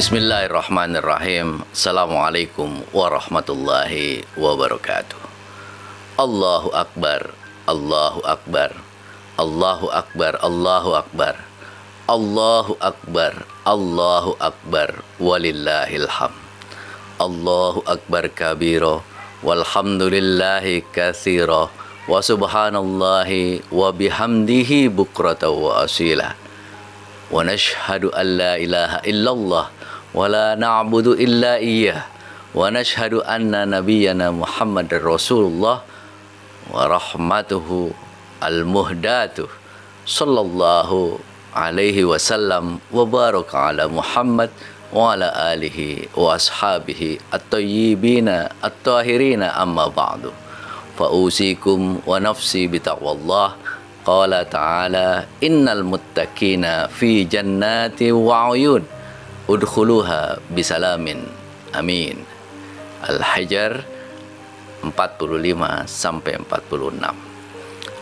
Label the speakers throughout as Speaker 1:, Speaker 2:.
Speaker 1: Bismillahirrahmanirrahim. Assalamualaikum warahmatullahi wabarakatuh. Allahu Akbar, Allahu Akbar, Allahu Akbar, Allahu Akbar, Allahu Akbar, Allahu Akbar, walillahil hamd. Allahu Akbar kabira, walhamdulillahi katsira, wa subhanallahi wa bihamdihi bukrata wa asila. Wa nashhadu an la ilaha illallah wa la na'budu illa iyyah, wa nashhadu anna nabiyyana Muhammadar Rasulullah wa rahmatuhu al-muhdatuh sallallahu alaihi wasallam wa baraka ala Muhammad wa ala alihi wa ashabihi at-tayyibina at-tahirina, amma ba'du. Fa usikum wa nafsi bitaqwallah. Qala ta'ala innal muttaqina fi jannati wa uyun udkhuluha bisalamin amin. Al-Hijr 45 sampai 46.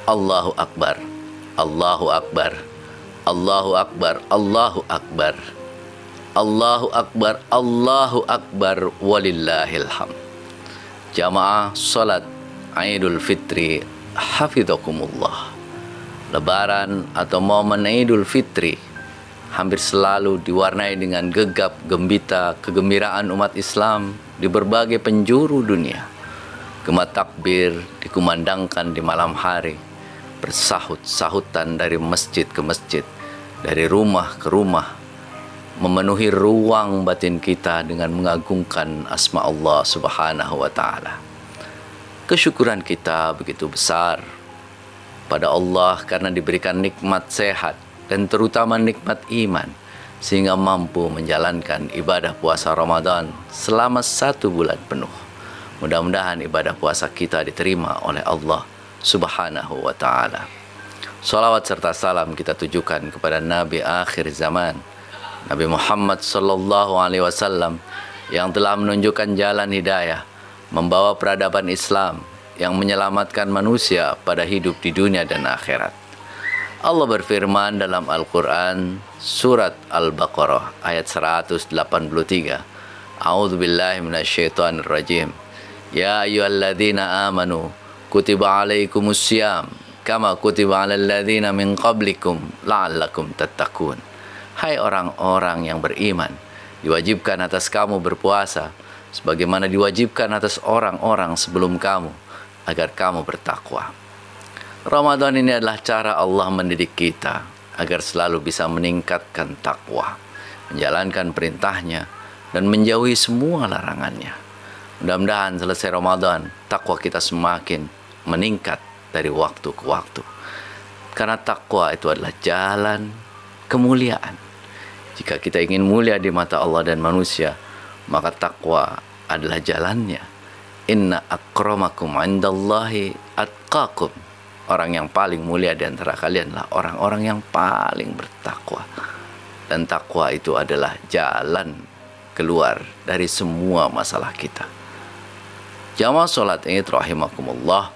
Speaker 1: Allahu Akbar, Allahu Akbar, Allahu Akbar, Allahu Akbar, Allahu Akbar, Allahu Akbar, walillahil hamd. Jamaah salat Idul Fitri hafizakumullah. Lebaran atau momen Idul Fitri hampir selalu diwarnai dengan gegap gembita kegembiraan umat Islam di berbagai penjuru dunia. Gema takbir dikumandangkan di malam hari, bersahut-sahutan dari masjid ke masjid, dari rumah ke rumah, memenuhi ruang batin kita dengan mengagungkan asma Allah Subhanahu wa ta'ala. Kesyukuran kita begitu besar pada Allah karena diberikan nikmat sehat dan terutama nikmat iman, sehingga mampu menjalankan ibadah puasa Ramadan selama 1 bulan penuh. Mudah-mudahan ibadah puasa kita diterima oleh Allah Subhanahu wa ta'ala. Salawat serta salam kita tujukan kepada Nabi akhir zaman, Nabi Muhammad sallallahu alaihi wasallam, yang telah menunjukkan jalan hidayah, membawa peradaban Islam yang menyelamatkan manusia pada hidup di dunia dan akhirat. Allah berfirman dalam Al-Quran surat Al-Baqarah ayat 183. A'udzubillahi minasyaitonirrajim. Ya ayyuhalladzina amanu kutiba alaikumussyam kama kutiba alal ladzina min qablikum la'allakum tattaqun. Hai orang-orang yang beriman, diwajibkan atas kamu berpuasa sebagaimana diwajibkan atas orang-orang sebelum kamu, agar kamu bertakwa. Ramadan ini adalah cara Allah mendidik kita agar selalu bisa meningkatkan takwa, menjalankan perintahnya dan menjauhi semua larangannya. Mudah-mudahan selesai Ramadan, takwa kita semakin meningkat dari waktu ke waktu. Karena takwa itu adalah jalan kemuliaan. Jika kita ingin mulia di mata Allah dan manusia, maka takwa adalah jalannya. Inna akramakum indallahi atqakum. Orang yang paling mulia di antara kalian adalah orang-orang yang paling bertakwa. Dan takwa itu adalah jalan keluar dari semua masalah kita. Jamaah salat Id rahimakumullah.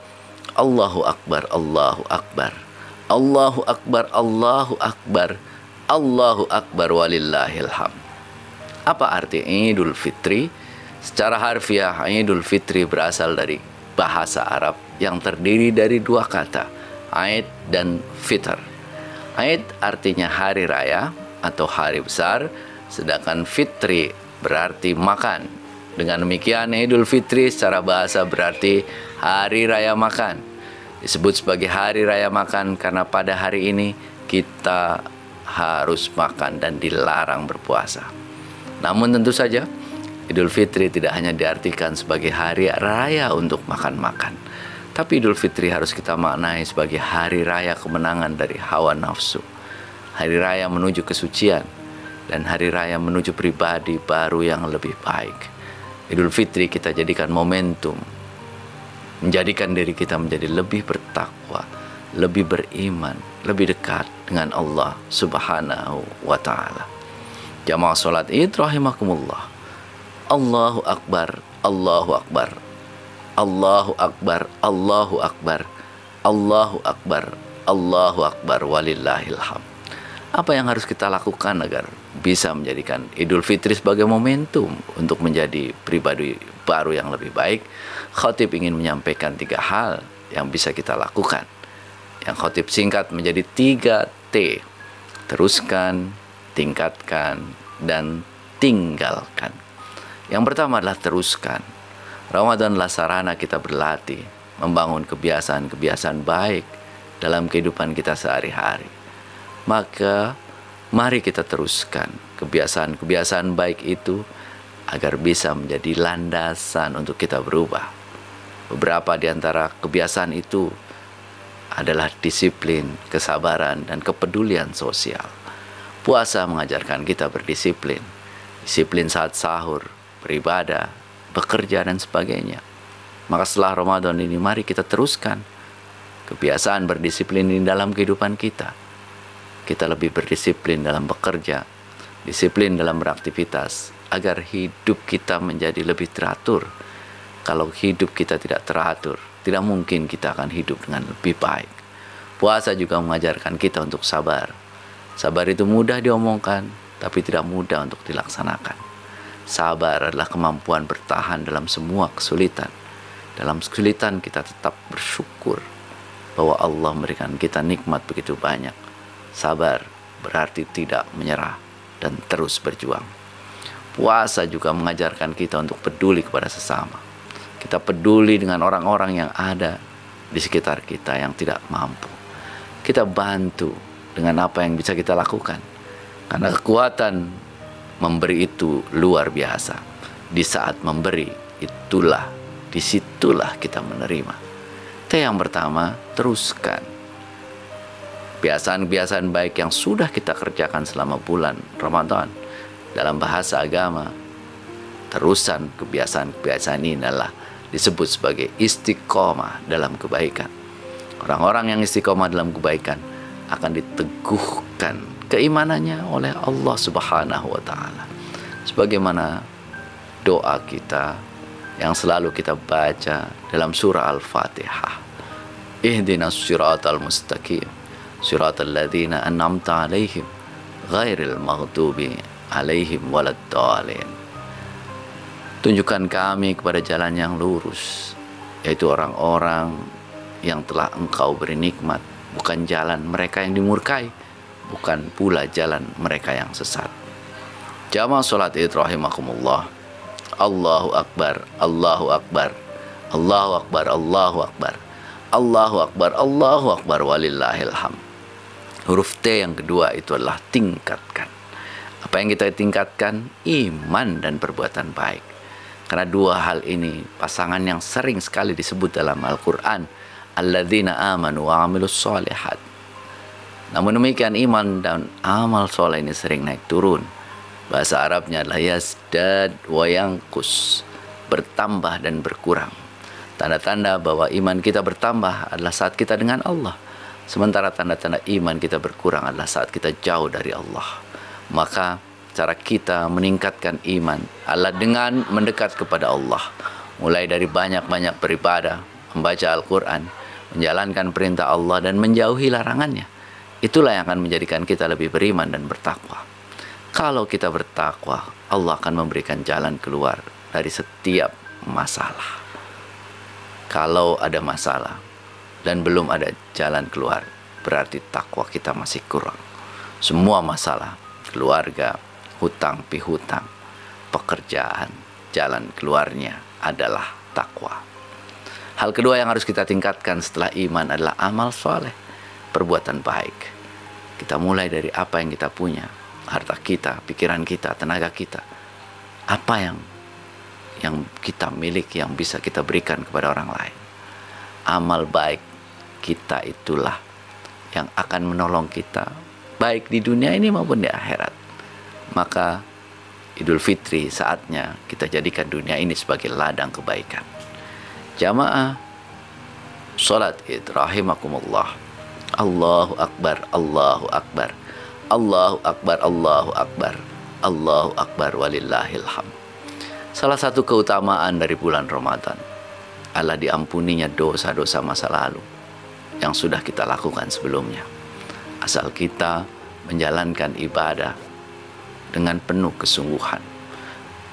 Speaker 1: Allahu Akbar, Allahu Akbar, Allahu Akbar, Allahu Akbar, Allahu Akbar, walillahil hamd. Apa arti Idul Fitri? Secara harfiah, Idul Fitri berasal dari bahasa Arab yang terdiri dari 2 kata, Aid dan Fitr. Aid artinya hari raya atau hari besar, sedangkan Fitri berarti makan. Dengan demikian, Idul Fitri secara bahasa berarti hari raya makan. Disebut sebagai hari raya makan karena pada hari ini kita harus makan dan dilarang berpuasa. Namun tentu saja, Idul Fitri tidak hanya diartikan sebagai hari raya untuk makan-makan, tapi Idul Fitri harus kita maknai sebagai hari raya kemenangan dari hawa nafsu, hari raya menuju kesucian, dan hari raya menuju pribadi baru yang lebih baik. Idul Fitri kita jadikan momentum, menjadikan diri kita menjadi lebih bertakwa, lebih beriman, lebih dekat dengan Allah Subhanahu wa ta'ala. Jamaah salat Id rahimakumullah. Allahu Akbar, Allahu Akbar, Allahu Akbar, Allahu Akbar, Allahu Akbar, Allahu Akbar, walillahil hamd. Apa yang harus kita lakukan agar bisa menjadikan Idul Fitri sebagai momentum untuk menjadi pribadi baru yang lebih baik? Khatib ingin menyampaikan 3 hal yang bisa kita lakukan. Yang khatib singkat menjadi 3T. Teruskan, tingkatkan, dan tinggalkan. Yang pertama adalah teruskan. Ramadan adalah sarana kita berlatih, membangun kebiasaan-kebiasaan baik dalam kehidupan kita sehari-hari. Maka mari kita teruskan kebiasaan-kebiasaan baik itu agar bisa menjadi landasan untuk kita berubah. Beberapa di antara kebiasaan itu adalah disiplin, kesabaran, dan kepedulian sosial. Puasa mengajarkan kita berdisiplin. Disiplin saat sahur, beribadah, bekerja, dan sebagainya. Maka setelah Ramadan ini mari kita teruskan kebiasaan berdisiplin ini dalam kehidupan kita. Kita lebih berdisiplin dalam bekerja, disiplin dalam beraktivitas, agar hidup kita menjadi lebih teratur. Kalau hidup kita tidak teratur, tidak mungkin kita akan hidup dengan lebih baik. Puasa juga mengajarkan kita untuk sabar. Sabar itu mudah diomongkan, tapi tidak mudah untuk dilaksanakan. Sabar adalah kemampuan bertahan dalam semua kesulitan. Dalam kesulitan kita tetap bersyukur bahwa Allah memberikan kita nikmat begitu banyak. Sabar berarti tidak menyerah dan terus berjuang. Puasa juga mengajarkan kita untuk peduli kepada sesama. Kita peduli dengan orang-orang yang ada di sekitar kita yang tidak mampu. Kita bantu dengan apa yang bisa kita lakukan. Karena kekuatan memberi itu luar biasa. Di saat memberi, disitulah kita menerima. T yang pertama, teruskan kebiasaan-kebiasaan baik yang sudah kita kerjakan selama bulan Ramadan. Dalam bahasa agama, terusan kebiasaan-kebiasaan ini adalah disebut sebagai istiqomah dalam kebaikan. Orang-orang yang istiqomah dalam kebaikan akan diteguhkan keimanannya oleh Allah Subhanahu wa Ta'ala. Sebagaimana doa kita yang selalu kita baca dalam surah Al-Fatihah. Ihdinas siratal mustaqim, siratal ladzina an'amta 'alaihim ghairil maghdubi 'alaihim waladdallin. Tunjukkan kami kepada jalan yang lurus, yaitu orang-orang yang telah Engkau beri nikmat, bukan jalan mereka yang dimurkai, bukan pula jalan mereka yang sesat. Jamaah salat Id rahimakumullah. Allahu akbar, Allahu akbar, Allahu akbar, Allahu akbar, Allahu akbar, Allahu akbar, walillahil hamd. Huruf T yang kedua itu adalah tingkatkan. Apa yang kita tingkatkan? Iman dan perbuatan baik. Karena dua hal ini pasangan yang sering sekali disebut dalam Al-Quran. Alladzina amanu wa amilus sholihat. Namun demikian iman dan amal soleh ini sering naik turun. Bahasa Arabnya adalah yazdad wa yanqus, bertambah dan berkurang. Tanda-tanda bahwa iman kita bertambah adalah saat kita dengan Allah. Sementara tanda-tanda iman kita berkurang adalah saat kita jauh dari Allah. Maka cara kita meningkatkan iman adalah dengan mendekat kepada Allah. Mulai dari banyak-banyak beribadah, membaca Al-Quran, menjalankan perintah Allah dan menjauhi larangannya. Itulah yang akan menjadikan kita lebih beriman dan bertakwa. Kalau kita bertakwa, Allah akan memberikan jalan keluar dari setiap masalah. Kalau ada masalah dan belum ada jalan keluar, berarti takwa kita masih kurang. Semua masalah, keluarga, hutang pihutang, pekerjaan, jalan keluarnya adalah takwa. Hal kedua yang harus kita tingkatkan setelah iman adalah amal soleh, perbuatan baik. Kita mulai dari apa yang kita punya, harta kita, pikiran kita, tenaga kita. Apa yang kita miliki yang bisa kita berikan kepada orang lain. Amal baik kita itulah yang akan menolong kita baik di dunia ini maupun di akhirat. Maka Idul Fitri saatnya kita jadikan dunia ini sebagai ladang kebaikan. Jamaah salat Id rahimakumullah. Allahu akbar, Allahu akbar, Allahu akbar, Allahu akbar, Allahu akbar, walillahil hamd. Salah satu keutamaan dari bulan Ramadan adalah diampuninya dosa-dosa masa lalu yang sudah kita lakukan sebelumnya. Asal kita menjalankan ibadah dengan penuh kesungguhan.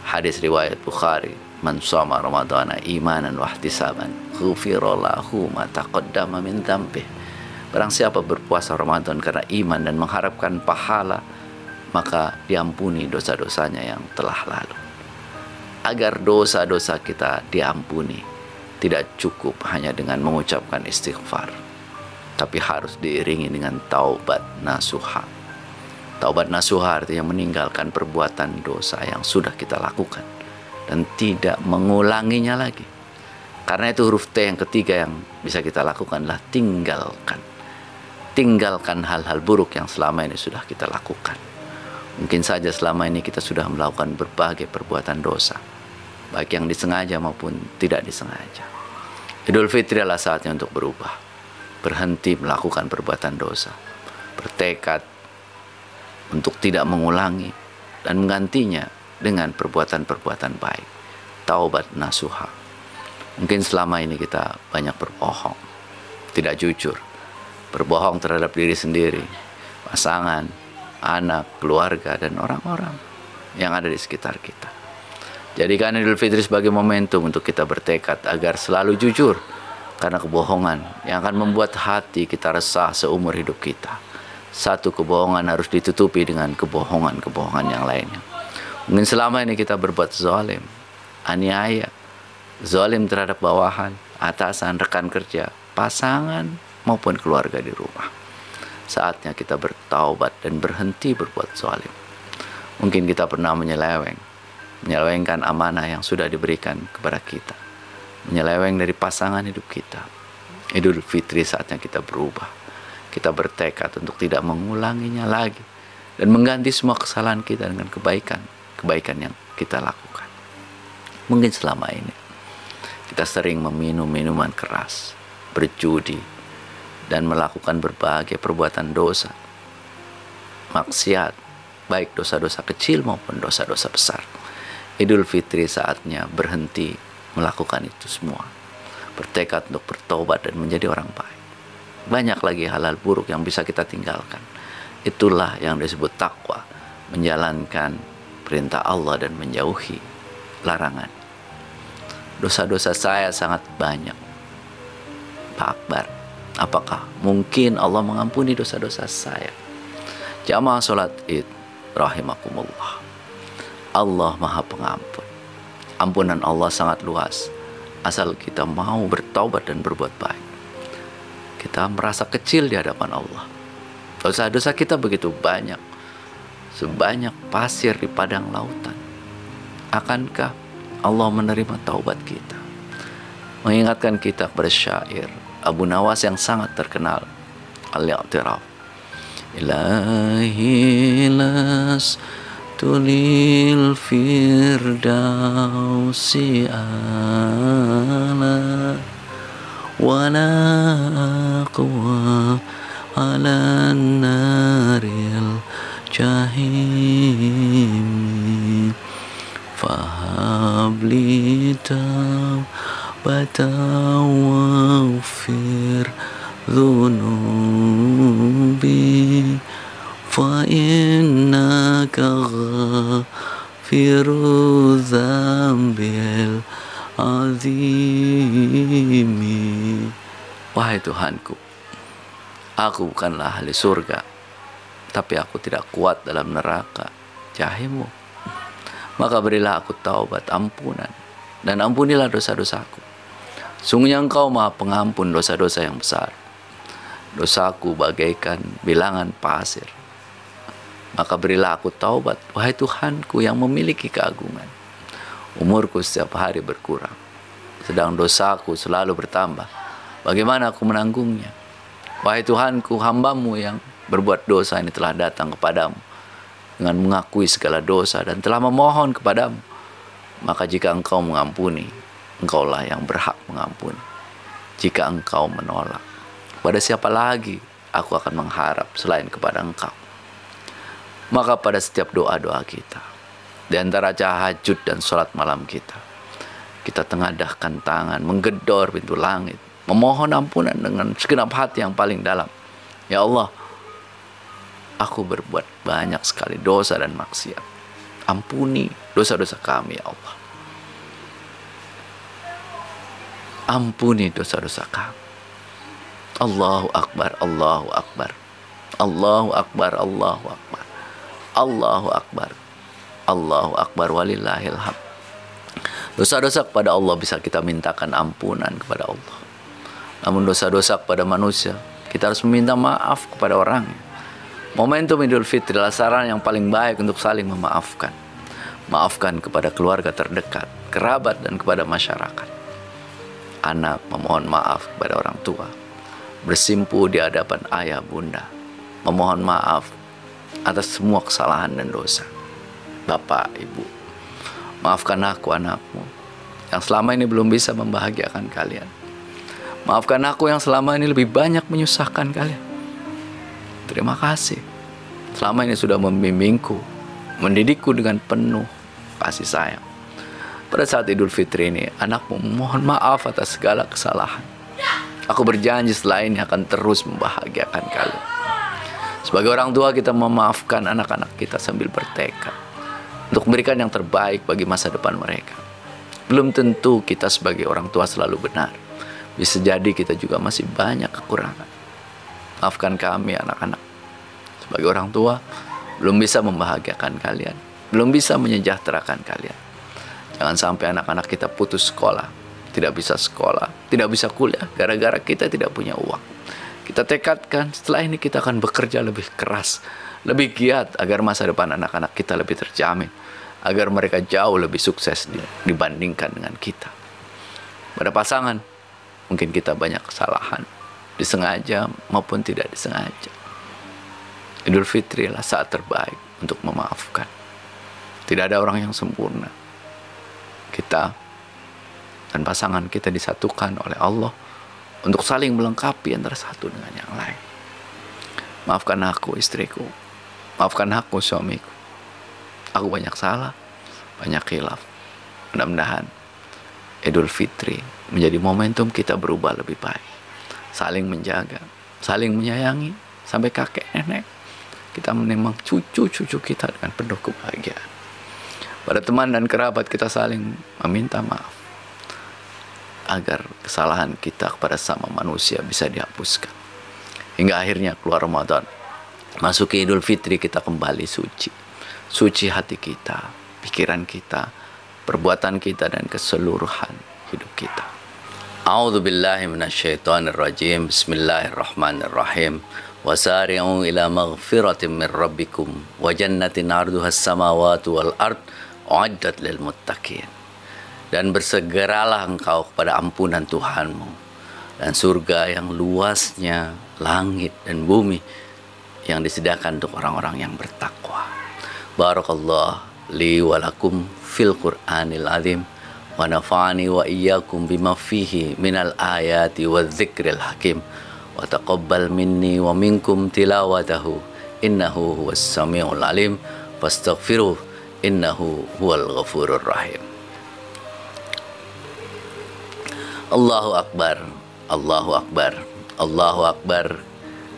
Speaker 1: Hadis riwayat Bukhari, man shoma ramadhana imanan wa ihtisaban ghufira lahu ma taqaddama min dzambih. Barang siapa berpuasa Ramadan karena iman dan mengharapkan pahala, maka diampuni dosa-dosanya yang telah lalu. Agar dosa-dosa kita diampuni, tidak cukup hanya dengan mengucapkan istighfar, tapi harus diiringi dengan taubat nasuha. Taubat nasuha artinya meninggalkan perbuatan dosa yang sudah kita lakukan dan tidak mengulanginya lagi. Karena itu huruf T yang ketiga yang bisa kita lakukan adalah tinggalkan. Tinggalkan hal-hal buruk yang selama ini sudah kita lakukan. Mungkin saja selama ini kita sudah melakukan berbagai perbuatan dosa, baik yang disengaja maupun tidak disengaja. Idul Fitri adalah saatnya untuk berubah, berhenti melakukan perbuatan dosa, bertekad untuk tidak mengulangi dan menggantinya dengan perbuatan-perbuatan baik. Taubat nasuha. Mungkin selama ini kita banyak berbohong, tidak jujur, berbohong terhadap diri sendiri, pasangan, anak, keluarga, dan orang-orang yang ada di sekitar kita. Jadikan Idul Fitri sebagai momentum untuk kita bertekad agar selalu jujur, karena kebohongan yang akan membuat hati kita resah seumur hidup kita. Satu kebohongan harus ditutupi dengan kebohongan-kebohongan yang lainnya. Mungkin selama ini kita berbuat zalim, aniaya, zalim terhadap bawahan, atasan, rekan kerja, pasangan, maupun keluarga di rumah. Saatnya kita bertaubat dan berhenti berbuat zalim. Mungkin kita pernah menyelewengkan amanah yang sudah diberikan kepada kita, menyeleweng dari pasangan hidup kita. Idul Fitri saatnya kita berubah. Kita bertekad untuk tidak mengulanginya lagi dan mengganti semua kesalahan kita dengan kebaikan yang kita lakukan. Mungkin selama ini kita sering meminum minuman keras, berjudi, dan melakukan berbagai perbuatan dosa, maksiat, baik dosa-dosa kecil maupun dosa-dosa besar. Idul Fitri saatnya berhenti melakukan itu semua, bertekad untuk bertobat dan menjadi orang baik. Banyak lagi hal-hal buruk yang bisa kita tinggalkan. Itulah yang disebut takwa, menjalankan perintah Allah dan menjauhi larangan. Dosa-dosa saya sangat banyak, Pak Akbar. Apakah mungkin Allah mengampuni dosa-dosa saya? Jamaah sholat Id rahimakumullah, Allah Maha Pengampun. Ampunan Allah sangat luas, asal kita mau bertaubat dan berbuat baik. Kita merasa kecil di hadapan Allah. Dosa-dosa kita begitu banyak, sebanyak pasir di padang lautan. Akankah Allah menerima taubat kita? Mengingatkan kita kepada syair Abu Nawas yang sangat terkenal, Al-I'tiraf. Ilahi las tulil firdausi ala wala aqwa ala naril jahim fahabli tawbatan waghfir dhunubi fa innaka ghafiru dzambil azimi. Wahai Tuhanku, aku bukanlah ahli surga, tapi aku tidak kuat dalam neraka jahimmu. Maka berilah aku taubat ampunan, dan ampunilah dosa-dosaku. Sungguhnya Engkau Maha Pengampun dosa-dosa yang besar. Dosaku bagaikan bilangan pasir. Maka berilah aku taubat, wahai Tuhanku yang memiliki keagungan. Umurku setiap hari berkurang, sedang dosaku selalu bertambah. Bagaimana aku menanggungnya? Wahai Tuhanku, hamba-Mu yang berbuat dosa ini telah datang kepadamu dengan mengakui segala dosa dan telah memohon kepadamu. Maka jika Engkau mengampuni, Engkaulah yang berhak mengampuni. Jika Engkau menolak, pada siapa lagi aku akan mengharap selain kepada Engkau? Maka pada setiap doa-doa kita, di antara tahajud dan sholat malam kita tengadahkan tangan, menggedor pintu langit, memohon ampunan dengan segenap hati yang paling dalam. Ya Allah, aku berbuat banyak sekali dosa dan maksiat. Ampuni dosa-dosa kami ya Allah. Ampuni dosa-dosa kami. Allahu Akbar, Allahu Akbar. Allahu Akbar, Allahu Akbar. Allahu Akbar. Allahu Akbar walillahil hamd. Dosa-dosa kepada Allah bisa kita mintakan ampunan kepada Allah. Namun dosa-dosa kepada manusia, kita harus meminta maaf kepada orang. Momentum Idul Fitri adalah sarana yang paling baik untuk saling memaafkan. Maafkan kepada keluarga terdekat, kerabat, dan kepada masyarakat. Anak memohon maaf kepada orang tua, bersimpu di hadapan ayah bunda, memohon maaf atas semua kesalahan dan dosa. Bapak, ibu, maafkan aku anakmu yang selama ini belum bisa membahagiakan kalian. Maafkan aku yang selama ini lebih banyak menyusahkan kalian. Terima kasih. Selama ini sudah membimbingku, mendidikku dengan penuh kasih sayang. Pada saat Idul Fitri ini, anakmu mohon maaf atas segala kesalahan. Aku berjanji setelah ini akan terus membahagiakan kalian. Sebagai orang tua, kita memaafkan anak-anak kita sambil bertekad untuk memberikan yang terbaik bagi masa depan mereka. Belum tentu kita sebagai orang tua selalu benar. Bisa jadi kita juga masih banyak kekurangan. Maafkan kami anak-anak. Sebagai orang tua, belum bisa membahagiakan kalian, belum bisa menyejahterakan kalian. Jangan sampai anak-anak kita putus sekolah, tidak bisa sekolah, tidak bisa kuliah, gara-gara kita tidak punya uang. Kita tekadkan setelah ini kita akan bekerja lebih keras, lebih giat agar masa depan anak-anak kita lebih terjamin, agar mereka jauh lebih sukses dibandingkan dengan kita. Pada pasangan, mungkin kita banyak kesalahan, disengaja maupun tidak disengaja. Idul Fitri adalah saat terbaik untuk memaafkan. Tidak ada orang yang sempurna. Kita dan pasangan kita disatukan oleh Allah untuk saling melengkapi antara satu dengan yang lain. Maafkan aku istriku, maafkan aku suamiku. Aku banyak salah, banyak khilaf. Mudah-mudahan Idul Fitri menjadi momentum kita berubah lebih baik, saling menjaga, saling menyayangi, sampai kakek nenek kita menimang cucu-cucu kita dengan penuh kebahagiaan. Pada teman dan kerabat kita saling meminta maaf agar kesalahan kita kepada sama manusia bisa dihapuskan. Hingga akhirnya keluar Ramadan, masuk ke Idul Fitri, kita kembali suci. Suci hati kita, pikiran kita, perbuatan kita, dan keseluruhan hidup kita. A'udzu billahi minasyaitonir rajim. Bismillahirrahmanirrahim. Wasari'u ila maghfiratin min rabbikum wa jannatin 'arduhas samawati wal ard u'iddat lil muttaqin. Dan bersegeralah engkau kepada ampunan Tuhanmu dan surga yang luasnya langit dan bumi yang disediakan untuk orang-orang yang bertakwa. Barakallah li wa lakum fil Qur'anil azim wa nafa'ani wa iyyakum bima fihi minal ayati wa dzikril hakim wa taqabbal minni wa minkum tilawatahu innahu huwas samiul alim fastaghfiruh innahu huwal ghafurur rahim. Allahu Akbar, Allahu Akbar, Allahu Akbar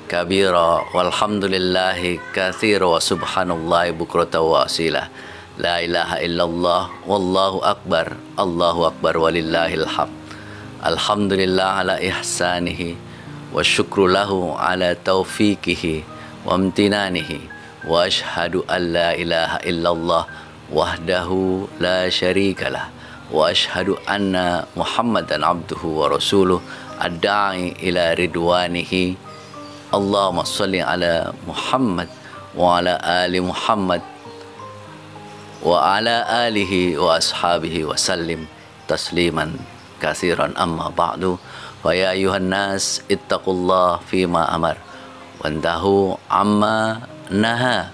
Speaker 1: kabira walhamdulillahi katsira wa subhanallahi bukrata wa asila. La ilaha illallah wallahu akbar, Allahu akbar walillahil hamd. Alhamdulillah ala ihsanihi wa syukru lahu ala taufiqihi wa amtinanihi wa ashhadu an la ilaha illallah wahdahu la syarikalah wa ashhadu anna Muhammadan abduhu wa rasuluh ad-da'i ila ridwanihi. Allahumma salli ala Muhammad wa ala ali Muhammad wa ala alihi wa ashabihi wa sallim tasliman katsiran, amma ba'du. Wa ya ayuhan nas ittaqullah fima amar wantahu amma naha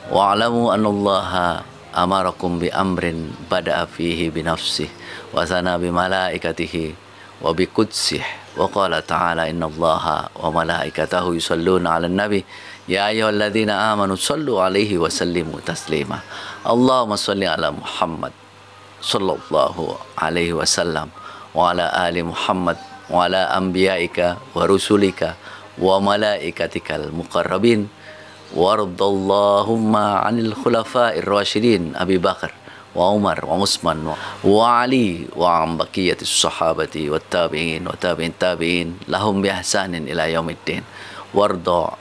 Speaker 1: wa alamu anallaha amarakum bi amrin bada'a fihi bi nafsihi wa sana bi malaikatihi wa bi qudsih wa qala ta'ala innallaha wa malaikatahu yusalluna 'alan nabi ya ayyuhalladzina amanu sallu 'alaihi wa sallimu taslima. Allahumma shalli 'ala Muhammad sallallahu alaihi wasallam wa 'ala ali Muhammad wa 'ala anbiya'ika wa rusulika wa malaikatikal muqarrabin Wardallahumma 'anil khulafa'ir rasyidin Abi Bakar wa Umar wa Utsman wa Ali wa an baqiyatis sahabati wat tabi'in wa tabi'in tabi'in lahum bi ihsanin ila yaumiddin. Warda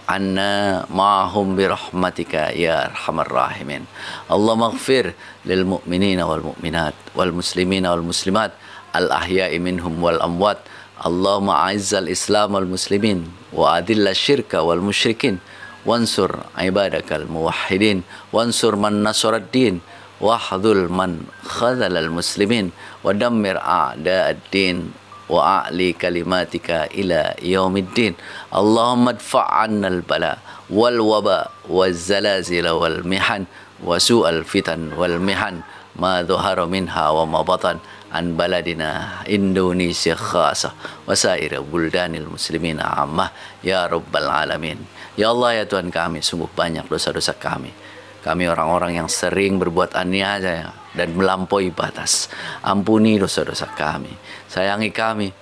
Speaker 1: anna ma'hum bi rahmatika ya arhamar rahimin. Allahumma ighfir lil mu'minina wal mu'minat wal muslimina wal muslimat al ahya'i minhum wal amwat. Allahumma a'izzal islam wal muslimin wa adilla syirka wal musyrikin wansur ibadakal muwahhidin wansur man nasarad din wahdhul man khadhalal muslimin wa dammir a'da'ad-din wa a'li kalimatika ila yaumiddin. Allahumma adfa' 'annal bala wal waba waz zalazil wal mihan wa su'al fitan wal mihan ma dhahara minha wa ma batan an baladina Indonesia khasa wa saira buldanil muslimin ammah ya rabbal alamin. Ya Allah, ya Tuhan kami, sungguh banyak dosa-dosa kami. Kami orang-orang yang sering berbuat aniaya dan melampaui batas. Ampuni dosa-dosa kami, sayangi kami.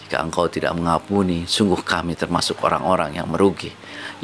Speaker 1: Jika Engkau tidak mengampuni, sungguh kami termasuk orang-orang yang merugi.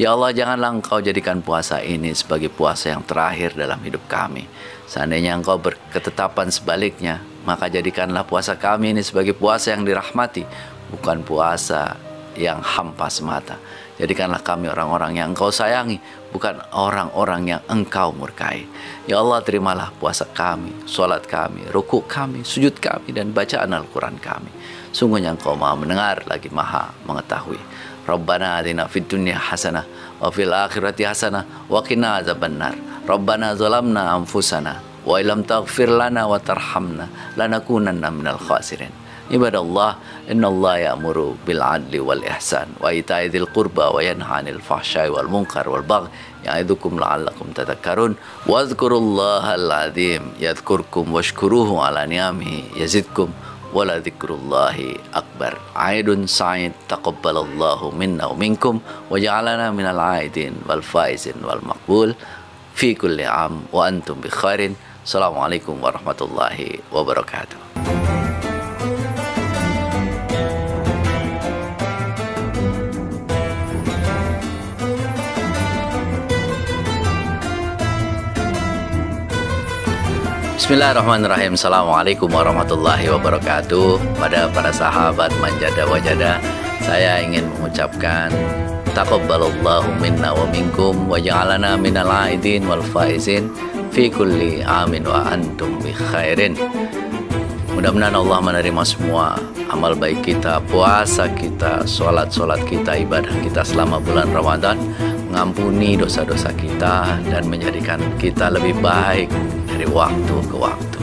Speaker 1: Ya Allah, janganlah Engkau jadikan puasa ini sebagai puasa yang terakhir dalam hidup kami. Seandainya Engkau berketetapan sebaliknya, maka jadikanlah puasa kami ini sebagai puasa yang dirahmati, bukan puasa yang hampa semata. Jadikanlah kami orang-orang yang Engkau sayangi, bukan orang-orang yang Engkau murkai. Ya Allah, terimalah puasa kami, sholat kami, rukuk kami, sujud kami, dan bacaan Al-Quran kami. Sungguhnya Engkau maha mendengar lagi maha mengetahui. Rabbana atina fid dunya hasanah wa fil akhirati hasanah wa qina azabannar. Rabbana zalamna anfusana wa illam taghfir lana wa tarhamna lanakunanna minal khasirin. Ibadallah, innallaha ya'muru bil 'adli wal ihsan wa ita'i dzil qurba wa yanha 'anil fahsya'i wal munkar wal baghi ya'idzukum la'allakum tadhakkarun. Wadhkurullahal 'azim yadhkurkum washkuruhu 'ala ni'amihi yazidkum wa la dzikrullahi akbar. Aidun sa'id taqabbalallahu minna wa minkum wa ja'alana minal 'aidin wal faizin wal maqbul fi kulli 'am wa antum bi khairin. Assalamualaikum warahmatullahi wabarakatuh. Bismillahirrahmanirrahim. Assalamualaikum warahmatullahi wabarakatuh. Pada para sahabat manjada wajada, saya ingin mengucapkan taqabbalallahu minna wa minkum wa ja'alana minal aidin wal faizin fi kulli amin wa antum bi khairin. Mudah-mudahan Allah menerima semua amal baik kita, puasa kita, sholat kita, ibadah kita selama bulan Ramadan, mengampuni dosa-dosa kita, dan menjadikan kita lebih baik dari waktu ke waktu.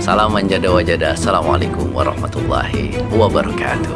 Speaker 1: Salam manjada wajada. Assalamualaikum warahmatullahi wabarakatuh.